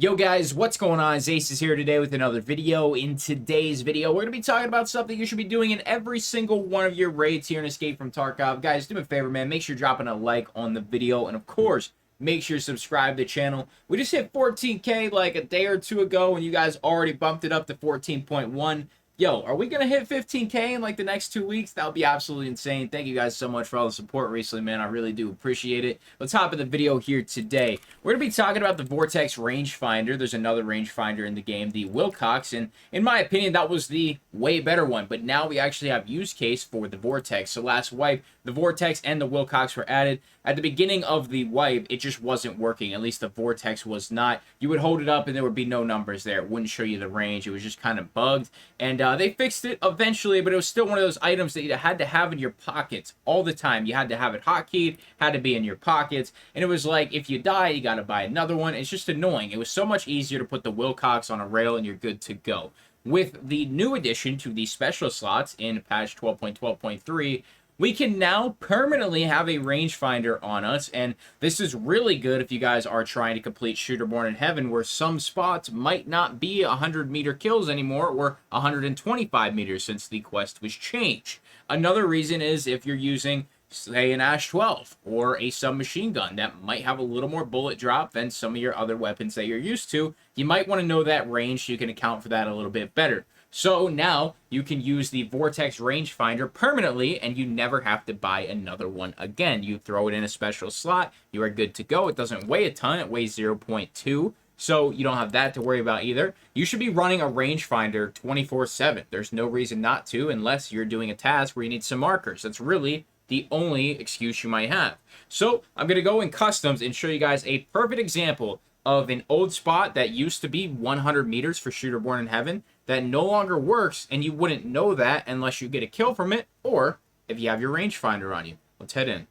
Yo guys, what's going on? Acez is here today with another video. In today's video, we're going to be talking about something you should be doing in every single one of your raids here in Escape from Tarkov. Guys, do me a favor, man. Make sure you're dropping a like on the video. And of course, make sure you subscribe to the channel. We just hit 14K like a day or two ago, and you guys already bumped it up to 14.1. Yo, are we going to hit 15K in like the next 2 weeks? That would be absolutely insane. Thank you guys so much for all the support recently, man. I really do appreciate it. Let's hop in the video here today. We're going to be talking about the Vortex rangefinder. There's another rangefinder in the game, the Wilcox, and in my opinion, that was the way better one. But now we actually have use case for the Vortex. So last wipe, the Vortex and the Wilcox were added. At the beginning of the wipe, it just wasn't working. At least the Vortex was not. You would hold it up and there would be no numbers there. It wouldn't show you the range. It was just kind of bugged. And they fixed it eventually, but it was still one of those items that you had to have in your pockets all the time. You had to have it hotkeyed, had to be in your pockets. And it was like, if you die, you got to buy another one. It's just annoying. It was so much easier to put the Wilcox on a rail and you're good to go. With the new addition to the special slots in patch 12.12.3, we can now permanently have a rangefinder on us, and this is really good if you guys are trying to complete Shooterborn in Heaven, where some spots might not be 100-meter kills anymore, or 125 meters since the quest was changed. Another reason is if you're using, say, an Ash 12 or a submachine gun that might have a little more bullet drop than some of your other weapons that you're used to, you might want to know that range so you can account for that a little bit better. So now you can use the Vortex rangefinder permanently and you never have to buy another one again. You throw it in a special slot, you are good to go. It doesn't weigh a ton, it weighs 0.2. So you don't have that to worry about either. You should be running a rangefinder 24/7. There's no reason not to unless you're doing a task where you need some markers. That's really the only excuse you might have. So I'm going to go in customs and show you guys a perfect example of an old spot that used to be 100 meters for Shooterborn in Heaven that no longer works, and you wouldn't know that unless you get a kill from it or if you have your rangefinder on you. Let's head in.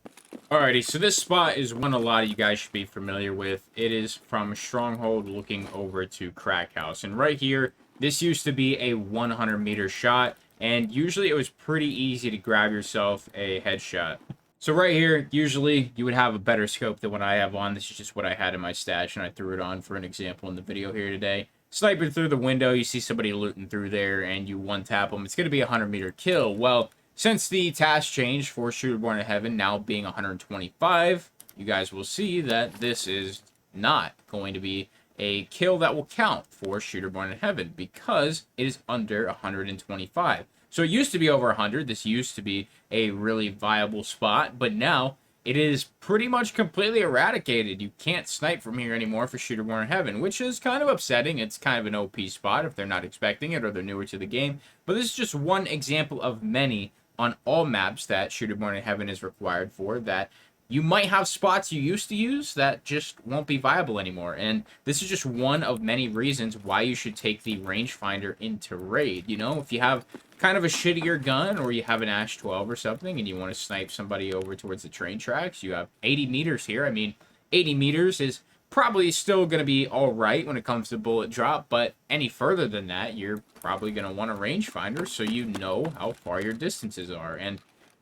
Alrighty, so this spot is one a lot of you guys should be familiar with. It is from Stronghold looking over to Crack House. And right here, this used to be a 100-meter shot, and usually it was pretty easy to grab yourself a headshot. So right here, usually you would have a better scope than what I have on. This is just what I had in my stash, and I threw it on for an example in the video here today. Sniping through the window, you see somebody looting through there, and you one-tap them. It's going to be a 100-meter kill. Well, since the task changed for Shooterborn in Heaven now being 125, you guys will see that this is not going to be a kill that will count for Shooterborn in Heaven because it is under 125. So it used to be over 100. This used to be a really viable spot, but now it is pretty much completely eradicated. You can't snipe from here anymore for Shooterborn in Heaven, which is kind of upsetting. It's kind of an OP spot if they're not expecting it or they're newer to the game. But this is just one example of many on all maps that Shooterborn in Heaven is required for, that you might have spots you used to use that just won't be viable anymore. And this is just one of many reasons why you should take the rangefinder into raid. You know, if you have kind of a shittier gun or you have an Ash 12 or something and you want to snipe somebody over towards the train tracks, you have 80 meters here. I mean, 80 meters is probably still going to be all right when it comes to bullet drop, but any further than that, you're probably going to want a rangefinder so you know how far your distances are. And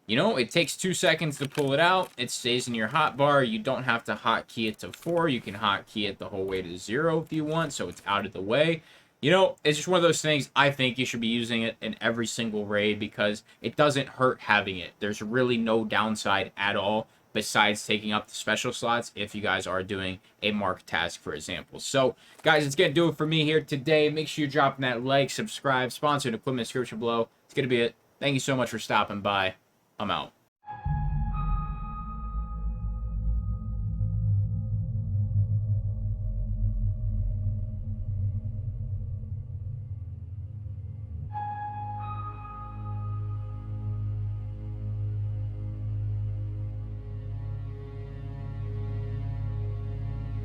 you know, it takes 2 seconds to pull it out. It stays in your hotbar. You don't have to hotkey it to 4. You can hotkey it the whole way to 0 if you want, so it's out of the way. You know, it's just one of those things. I think you should be using it in every single raid because it doesn't hurt having it. There's really no downside at all besides taking up the special slots if you guys are doing a marked task, for example. So, guys, it's going to do it for me here today. Make sure you're dropping that like, subscribe, sponsored equipment description below. It's going to be it. Thank you so much for stopping by. I'm out.